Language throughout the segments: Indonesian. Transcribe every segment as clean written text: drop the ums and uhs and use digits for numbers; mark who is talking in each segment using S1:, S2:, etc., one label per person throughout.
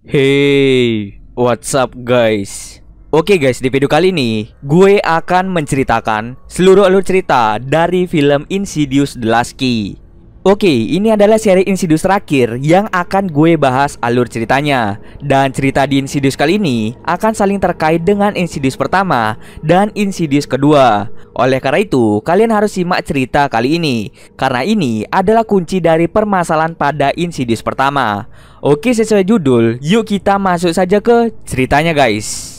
S1: Hey, what's up guys? Oke guys, di video kali ini gue akan menceritakan seluruh alur cerita dari film Insidious The Last Key. Oke, ini adalah seri Insidious terakhir yang akan gue bahas alur ceritanya. Dan cerita di Insidious kali ini akan saling terkait dengan Insidious pertama dan Insidious kedua. Oleh karena itu, kalian harus simak cerita kali ini, karena ini adalah kunci dari permasalahan pada Insidious pertama. Oke, sesuai judul, yuk kita masuk saja ke ceritanya guys.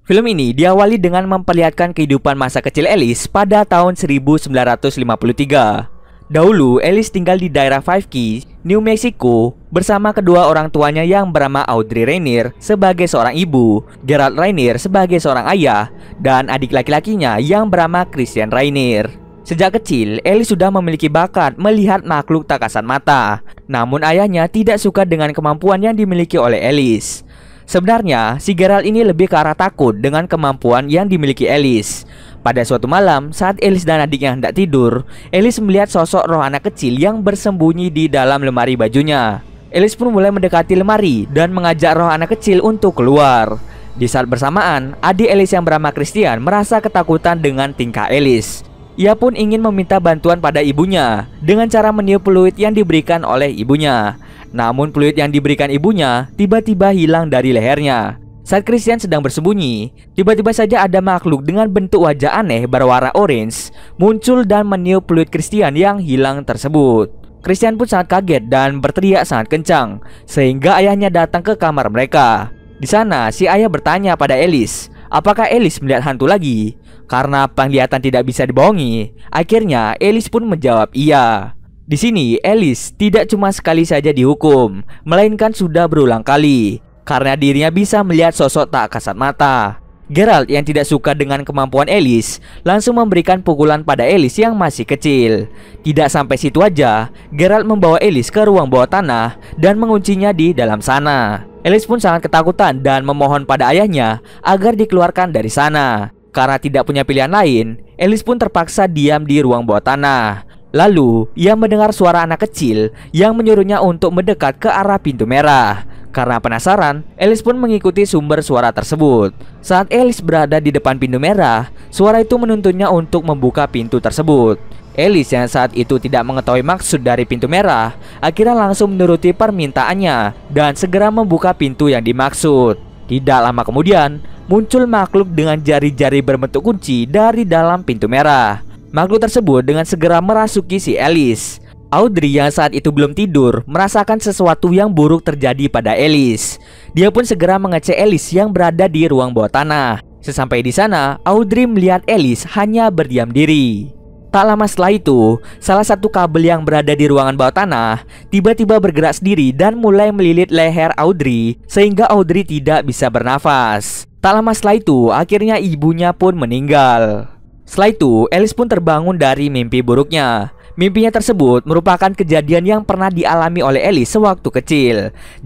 S1: Film ini diawali dengan memperlihatkan kehidupan masa kecil Alice pada tahun 1953. Dahulu, Alice tinggal di daerah Five Keys, New Mexico, bersama kedua orang tuanya yang bernama Audrey Rainier sebagai seorang ibu, Gerald Rainier sebagai seorang ayah, dan adik laki-lakinya yang bernama Christian Rainier. Sejak kecil, Alice sudah memiliki bakat melihat makhluk tak kasat mata. Namun ayahnya tidak suka dengan kemampuan yang dimiliki oleh Alice. Sebenarnya, si Gerald ini lebih ke arah takut dengan kemampuan yang dimiliki Alice. Pada suatu malam, saat Alice dan adiknya hendak tidur, Alice melihat sosok roh anak kecil yang bersembunyi di dalam lemari bajunya. Alice pun mulai mendekati lemari dan mengajak roh anak kecil untuk keluar. Di saat bersamaan, adik Alice yang bernama Christian merasa ketakutan dengan tingkah Alice. Ia pun ingin meminta bantuan pada ibunya dengan cara meniup peluit yang diberikan oleh ibunya. Namun peluit yang diberikan ibunya tiba-tiba hilang dari lehernya. Saat Christian sedang bersembunyi, tiba-tiba saja ada makhluk dengan bentuk wajah aneh berwarna orange muncul dan meniup peluit Christian yang hilang tersebut. Christian pun sangat kaget dan berteriak sangat kencang, sehingga ayahnya datang ke kamar mereka. Di sana, si ayah bertanya pada Alice, apakah Alice melihat hantu lagi? Karena penglihatan tidak bisa dibohongi, akhirnya Alice pun menjawab iya. Di sini, Alice tidak cuma sekali saja dihukum, melainkan sudah berulang kali. Karena dirinya bisa melihat sosok tak kasat mata. Gerald yang tidak suka dengan kemampuan Alice langsung memberikan pukulan pada Alice yang masih kecil. Tidak sampai situ aja, Gerald membawa Alice ke ruang bawah tanah dan menguncinya di dalam sana. Alice pun sangat ketakutan dan memohon pada ayahnya agar dikeluarkan dari sana. Karena tidak punya pilihan lain, Alice pun terpaksa diam di ruang bawah tanah. Lalu, ia mendengar suara anak kecil yang menyuruhnya untuk mendekat ke arah pintu merah. Karena penasaran, Alice pun mengikuti sumber suara tersebut. Saat Alice berada di depan pintu merah, suara itu menuntunnya untuk membuka pintu tersebut. Alice yang saat itu tidak mengetahui maksud dari pintu merah, akhirnya langsung menuruti permintaannya dan segera membuka pintu yang dimaksud. Tidak lama kemudian, muncul makhluk dengan jari-jari berbentuk kunci dari dalam pintu merah. Makhluk tersebut dengan segera merasuki si Alice. Audrey yang saat itu belum tidur merasakan sesuatu yang buruk terjadi pada Alice. Dia pun segera mengecek Alice yang berada di ruang bawah tanah. Sesampai di sana, Audrey melihat Alice hanya berdiam diri. Tak lama setelah itu, salah satu kabel yang berada di ruangan bawah tanah tiba-tiba bergerak sendiri dan mulai melilit leher Audrey sehingga Audrey tidak bisa bernafas. Tak lama setelah itu, akhirnya ibunya pun meninggal. Setelah itu, Alice pun terbangun dari mimpi buruknya. Mimpinya tersebut merupakan kejadian yang pernah dialami oleh Alice sewaktu kecil.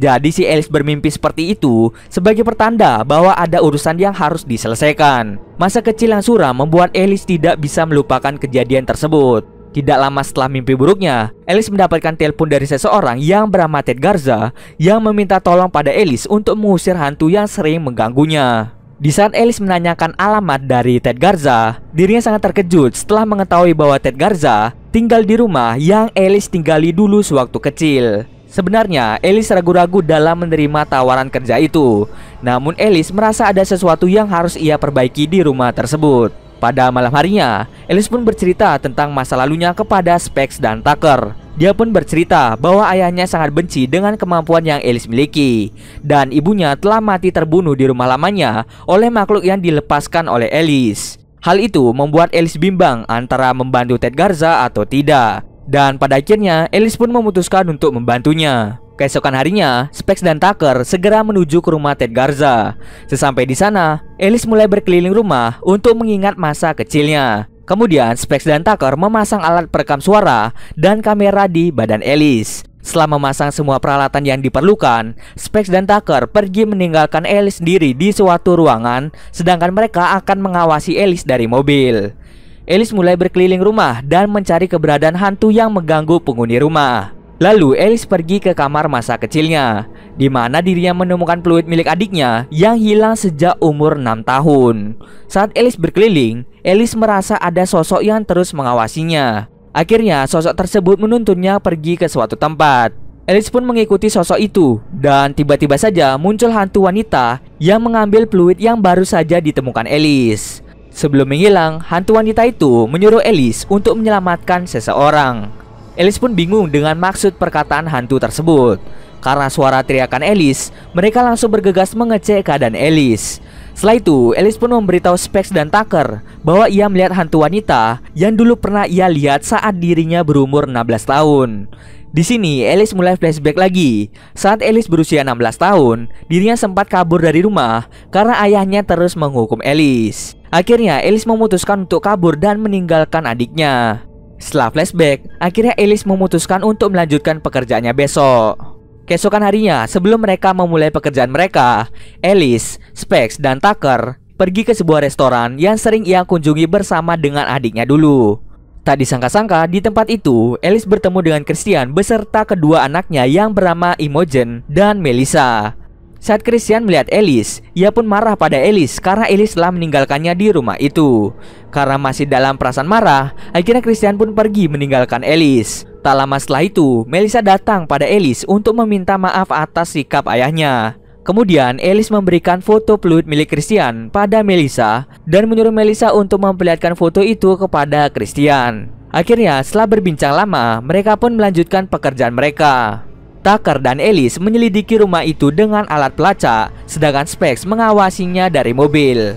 S1: Jadi si Alice bermimpi seperti itu sebagai pertanda bahwa ada urusan yang harus diselesaikan. Masa kecil yang suram membuat Alice tidak bisa melupakan kejadian tersebut. Tidak lama setelah mimpi buruknya, Alice mendapatkan telepon dari seseorang yang bernama Ted Garza yang meminta tolong pada Alice untuk mengusir hantu yang sering mengganggunya. Di saat Alice menanyakan alamat dari Ted Garza, dirinya sangat terkejut setelah mengetahui bahwa Ted Garza tinggal di rumah yang Alice tinggali dulu sewaktu kecil. Sebenarnya, Alice ragu-ragu dalam menerima tawaran kerja itu. Namun Alice merasa ada sesuatu yang harus ia perbaiki di rumah tersebut. Pada malam harinya, Alice pun bercerita tentang masa lalunya kepada Specs dan Tucker. Dia pun bercerita bahwa ayahnya sangat benci dengan kemampuan yang Alice miliki, dan ibunya telah mati terbunuh di rumah lamanya oleh makhluk yang dilepaskan oleh Alice. Hal itu membuat Alice bimbang antara membantu Ted Garza atau tidak. Dan pada akhirnya Alice pun memutuskan untuk membantunya. Keesokan harinya, Specs dan Tucker segera menuju ke rumah Ted Garza. Sesampai di sana, Alice mulai berkeliling rumah untuk mengingat masa kecilnya. Kemudian Specs dan Tucker memasang alat perekam suara dan kamera di badan Alice. Setelah memasang semua peralatan yang diperlukan, Specs dan Tucker pergi meninggalkan Alice sendiri di suatu ruangan, sedangkan mereka akan mengawasi Alice dari mobil. Alice mulai berkeliling rumah dan mencari keberadaan hantu yang mengganggu penghuni rumah. Lalu Alice pergi ke kamar masa kecilnya. di mana dirinya menemukan peluit milik adiknya yang hilang sejak umur 6 tahun. Saat Alice berkeliling, Alice merasa ada sosok yang terus mengawasinya. Akhirnya sosok tersebut menuntunnya pergi ke suatu tempat. Alice pun mengikuti sosok itu, dan tiba-tiba saja muncul hantu wanita yang mengambil peluit yang baru saja ditemukan Alice. Sebelum menghilang, hantu wanita itu menyuruh Alice untuk menyelamatkan seseorang. Alice pun bingung dengan maksud perkataan hantu tersebut. Karena suara teriakan Alice, mereka langsung bergegas mengecek keadaan Alice. Setelah itu, Alice pun memberitahu Specs dan Tucker bahwa ia melihat hantu wanita yang dulu pernah ia lihat saat dirinya berumur 16 tahun. Di sini, Alice mulai flashback lagi. Saat Alice berusia 16 tahun, dirinya sempat kabur dari rumah karena ayahnya terus menghukum Alice. Akhirnya, Alice memutuskan untuk kabur dan meninggalkan adiknya. Setelah flashback, akhirnya Alice memutuskan untuk melanjutkan pekerjaannya besok. Keesokan harinya, sebelum mereka memulai pekerjaan mereka, Alice, Specs, dan Tucker pergi ke sebuah restoran yang sering ia kunjungi bersama dengan adiknya dulu. Tak disangka-sangka, di tempat itu, Alice bertemu dengan Christian beserta kedua anaknya yang bernama Imogen dan Melissa. Saat Christian melihat Alice, ia pun marah pada Alice karena Alice telah meninggalkannya di rumah itu. Karena masih dalam perasaan marah, akhirnya Christian pun pergi meninggalkan Alice. Tak lama setelah itu, Melissa datang pada Alice untuk meminta maaf atas sikap ayahnya. Kemudian Alice memberikan foto peluit milik Christian pada Melissa dan menyuruh Melissa untuk memperlihatkan foto itu kepada Christian. Akhirnya setelah berbincang lama, mereka pun melanjutkan pekerjaan mereka. Tucker dan Alice menyelidiki rumah itu dengan alat pelacak, sedangkan Specs mengawasinya dari mobil.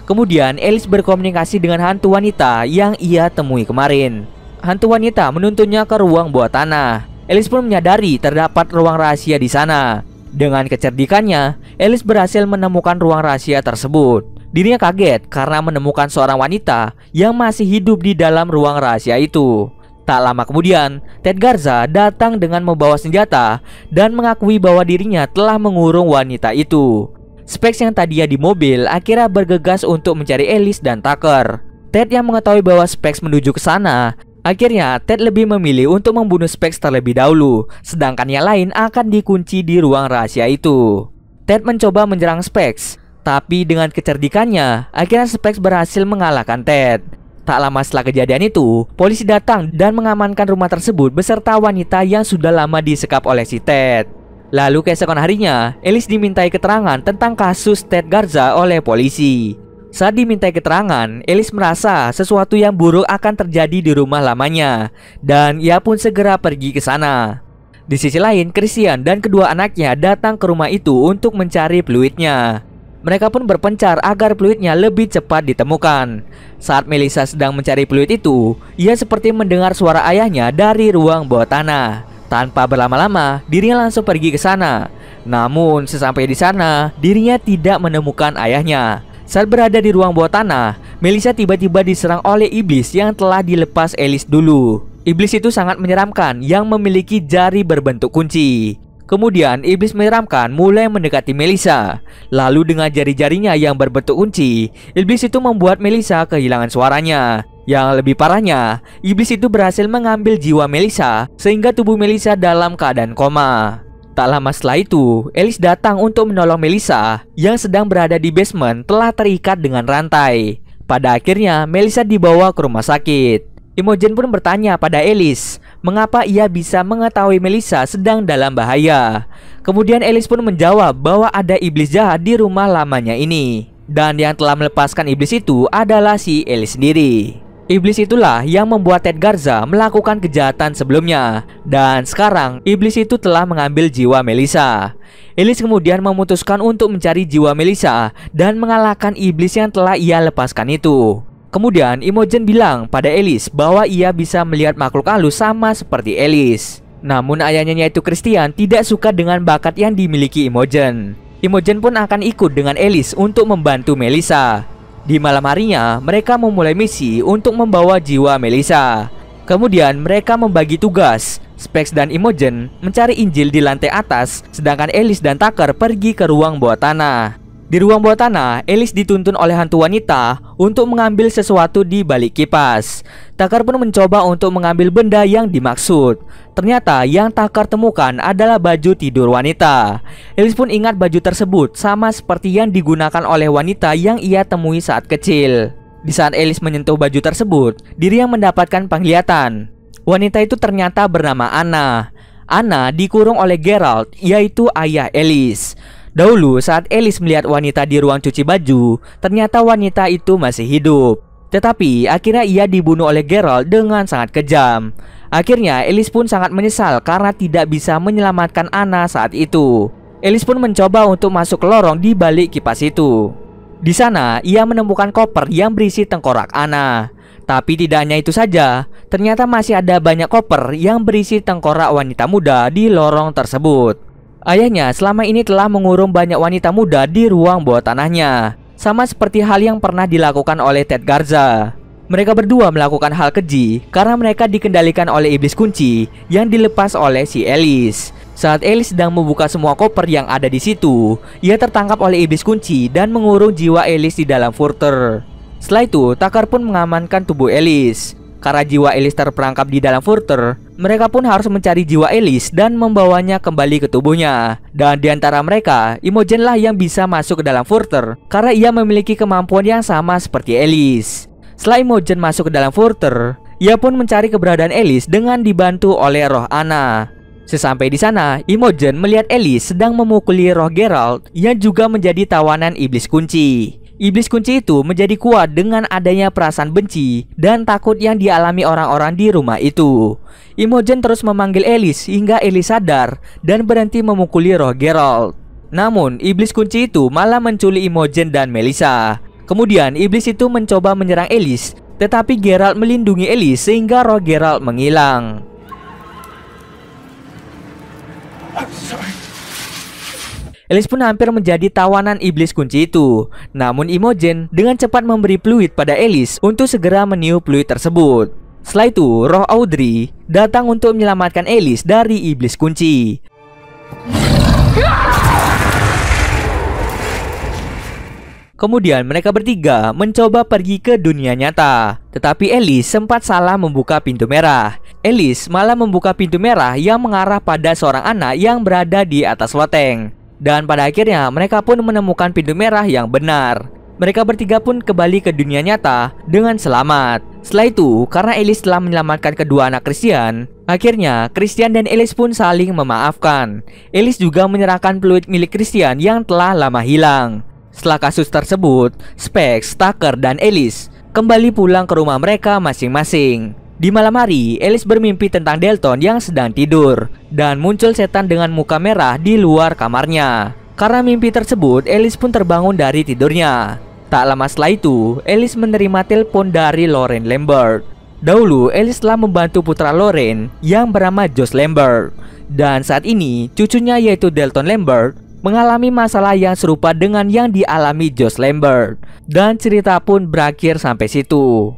S1: Kemudian Alice berkomunikasi dengan hantu wanita yang ia temui kemarin. Hantu wanita menuntunnya ke ruang bawah tanah. Alice pun menyadari terdapat ruang rahasia di sana. Dengan kecerdikannya, Alice berhasil menemukan ruang rahasia tersebut. Dirinya kaget karena menemukan seorang wanita yang masih hidup di dalam ruang rahasia itu. Tak lama kemudian, Ted Garza datang dengan membawa senjata dan mengakui bahwa dirinya telah mengurung wanita itu. Specs yang tadinya di mobil akhirnya bergegas untuk mencari Alice dan Tucker. Ted yang mengetahui bahwa Specs menuju ke sana, akhirnya Ted lebih memilih untuk membunuh Specs terlebih dahulu, sedangkan yang lain akan dikunci di ruang rahasia itu. Ted mencoba menyerang Specs, tapi dengan kecerdikannya, akhirnya Specs berhasil mengalahkan Ted. Tak lama setelah kejadian itu, polisi datang dan mengamankan rumah tersebut beserta wanita yang sudah lama disekap oleh si Ted. Lalu keesokan harinya, Alice dimintai keterangan tentang kasus Ted Garza oleh polisi. Saat dimintai keterangan, Alice merasa sesuatu yang buruk akan terjadi di rumah lamanya, dan ia pun segera pergi ke sana. Di sisi lain, Christian dan kedua anaknya datang ke rumah itu untuk mencari peluitnya. Mereka pun berpencar agar peluitnya lebih cepat ditemukan. Saat Melissa sedang mencari peluit itu, ia seperti mendengar suara ayahnya dari ruang bawah tanah. Tanpa berlama-lama, dirinya langsung pergi ke sana. Namun, sesampai di sana, dirinya tidak menemukan ayahnya. Saat berada di ruang bawah tanah, Melissa tiba-tiba diserang oleh iblis yang telah dilepas Alice dulu. Iblis itu sangat menyeramkan yang memiliki jari berbentuk kunci. Kemudian iblis menyeramkan mulai mendekati Melissa. Lalu dengan jari-jarinya yang berbentuk kunci, iblis itu membuat Melissa kehilangan suaranya. Yang lebih parahnya, iblis itu berhasil mengambil jiwa Melissa sehingga tubuh Melissa dalam keadaan koma. Tak lama setelah itu, Alice datang untuk menolong Melissa yang sedang berada di basement telah terikat dengan rantai. Pada akhirnya, Melissa dibawa ke rumah sakit. Imogen pun bertanya pada Alice mengapa ia bisa mengetahui Melissa sedang dalam bahaya. Kemudian Alice pun menjawab bahwa ada iblis jahat di rumah lamanya ini, dan yang telah melepaskan iblis itu adalah si Alice sendiri. Iblis itulah yang membuat Ted Garza melakukan kejahatan sebelumnya, dan sekarang iblis itu telah mengambil jiwa Melissa. Alice kemudian memutuskan untuk mencari jiwa Melissa dan mengalahkan iblis yang telah ia lepaskan itu. Kemudian Imogen bilang pada Alice bahwa ia bisa melihat makhluk halus sama seperti Alice. Namun ayahnya yaitu Christian tidak suka dengan bakat yang dimiliki Imogen. Imogen pun akan ikut dengan Alice untuk membantu Melissa. Di malam harinya mereka memulai misi untuk membawa jiwa Melissa. Kemudian mereka membagi tugas. Specs dan Imogen mencari Injil di lantai atas, sedangkan Alice dan Tucker pergi ke ruang bawah tanah. Di ruang bawah tanah, Alice dituntun oleh hantu wanita untuk mengambil sesuatu di balik kipas. Tucker pun mencoba untuk mengambil benda yang dimaksud. Ternyata yang Tucker temukan adalah baju tidur wanita. Alice pun ingat baju tersebut sama seperti yang digunakan oleh wanita yang ia temui saat kecil. Di saat Alice menyentuh baju tersebut, dirinya mendapatkan penglihatan. Wanita itu ternyata bernama Anna. Anna dikurung oleh Geralt, yaitu ayah Alice. Dahulu saat Alice melihat wanita di ruang cuci baju, ternyata wanita itu masih hidup. Tetapi akhirnya ia dibunuh oleh Geralt dengan sangat kejam. Akhirnya Alice pun sangat menyesal karena tidak bisa menyelamatkan Anna saat itu. Alice pun mencoba untuk masuk ke lorong di balik kipas itu. Di sana ia menemukan koper yang berisi tengkorak Anna. Tapi tidak hanya itu saja, ternyata masih ada banyak koper yang berisi tengkorak wanita muda di lorong tersebut. Ayahnya selama ini telah mengurung banyak wanita muda di ruang bawah tanahnya, sama seperti hal yang pernah dilakukan oleh Ted Garza. Mereka berdua melakukan hal keji karena mereka dikendalikan oleh iblis kunci yang dilepas oleh si Alice. Saat Alice sedang membuka semua koper yang ada di situ, ia tertangkap oleh iblis kunci dan mengurung jiwa Alice di dalam Furter. Setelah itu, Tucker pun mengamankan tubuh Alice. Karena jiwa Alice terperangkap di dalam Furter, mereka pun harus mencari jiwa Alice dan membawanya kembali ke tubuhnya. Dan di antara mereka, Imogen lah yang bisa masuk ke dalam Furter karena ia memiliki kemampuan yang sama seperti Alice. Setelah Imogen masuk ke dalam Furter, ia pun mencari keberadaan Alice dengan dibantu oleh roh Anna. Sesampai di sana, Imogen melihat Alice sedang memukuli roh Geralt yang juga menjadi tawanan iblis kunci. Iblis kunci itu menjadi kuat dengan adanya perasaan benci dan takut yang dialami orang-orang di rumah itu. Imogen terus memanggil Alice hingga Alice sadar dan berhenti memukuli roh Geralt. Namun, iblis kunci itu malah menculik Imogen dan Melissa. Kemudian, iblis itu mencoba menyerang Alice, tetapi Geralt melindungi Alice sehingga roh Geralt menghilang. Alice pun hampir menjadi tawanan iblis kunci itu. Namun Imogen dengan cepat memberi fluid pada Alice untuk segera meniup fluid tersebut. Setelah itu, roh Audrey datang untuk menyelamatkan Alice dari iblis kunci. Kemudian mereka bertiga mencoba pergi ke dunia nyata. Tetapi Alice sempat salah membuka pintu merah. Alice malah membuka pintu merah yang mengarah pada seorang anak yang berada di atas loteng. Dan pada akhirnya mereka pun menemukan pintu merah yang benar. Mereka bertiga pun kembali ke dunia nyata dengan selamat. Setelah itu, karena Alice telah menyelamatkan kedua anak Christian, akhirnya Christian dan Alice pun saling memaafkan. Alice juga menyerahkan fluid milik Christian yang telah lama hilang. Setelah kasus tersebut, Specs, Tucker, dan Alice kembali pulang ke rumah mereka masing-masing. Di malam hari, Alice bermimpi tentang Dalton yang sedang tidur, dan muncul setan dengan muka merah di luar kamarnya. Karena mimpi tersebut, Alice pun terbangun dari tidurnya. Tak lama setelah itu, Alice menerima telepon dari Lauren Lambert. Dahulu, Alice telah membantu putra Lauren yang bernama Josh Lambert. Dan saat ini, cucunya yaitu Dalton Lambert mengalami masalah yang serupa dengan yang dialami Josh Lambert. Dan cerita pun berakhir sampai situ.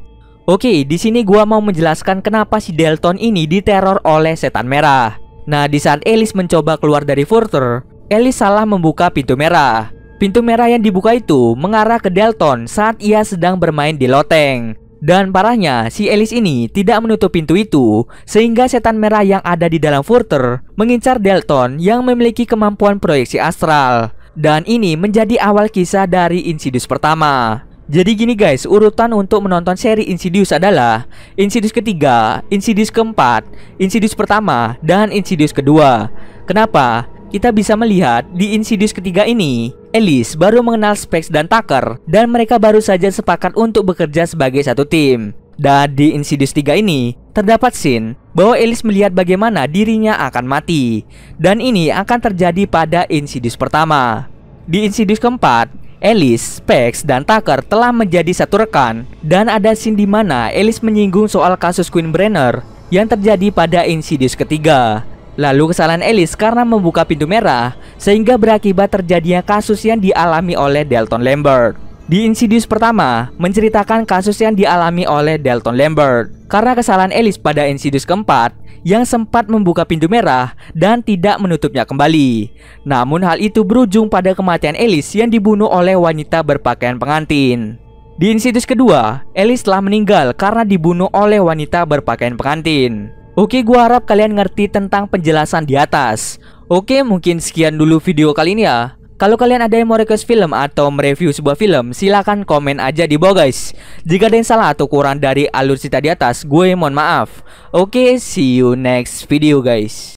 S1: Oke, di sini gua mau menjelaskan kenapa si Dalton ini diteror oleh setan merah. Nah, di saat Alice mencoba keluar dari Furter, Alice salah membuka pintu merah. Pintu merah yang dibuka itu mengarah ke Dalton saat ia sedang bermain di loteng. Dan parahnya, si Alice ini tidak menutup pintu itu, sehingga setan merah yang ada di dalam Furter mengincar Dalton yang memiliki kemampuan proyeksi astral. Dan ini menjadi awal kisah dari Insidious pertama. Jadi gini guys, urutan untuk menonton seri Insidious adalah Insidious ketiga, Insidious keempat, Insidious pertama, dan Insidious kedua. Kenapa? Kita bisa melihat di Insidious ketiga ini, Alice baru mengenal Specs dan Tucker, dan mereka baru saja sepakat untuk bekerja sebagai satu tim. Dan di Insidious 3 ini, terdapat scene bahwa Alice melihat bagaimana dirinya akan mati. Dan ini akan terjadi pada Insidious pertama. Di Insidious keempat, Alice, Specs, dan Tucker telah menjadi satu rekan. Dan ada scene di mana Alice menyinggung soal kasus Queen Brenner yang terjadi pada Insidious ketiga. Lalu kesalahan Alice karena membuka pintu merah, sehingga berakibat terjadinya kasus yang dialami oleh Dalton Lambert. Di Insidious pertama, menceritakan kasus yang dialami oleh Dalton Lambert karena kesalahan Ellis pada Insidious keempat yang sempat membuka pintu merah dan tidak menutupnya kembali. Namun hal itu berujung pada kematian Ellis yang dibunuh oleh wanita berpakaian pengantin. Di Insidious kedua, Ellis telah meninggal karena dibunuh oleh wanita berpakaian pengantin. Oke, gua harap kalian ngerti tentang penjelasan di atas. Oke, mungkin sekian dulu video kali ini ya. Kalau kalian ada yang mau request film atau mereview sebuah film, silahkan komen aja di bawah guys. Jika ada yang salah atau kurang dari alur cerita di atas, gue mohon maaf. Oke, see you next video guys.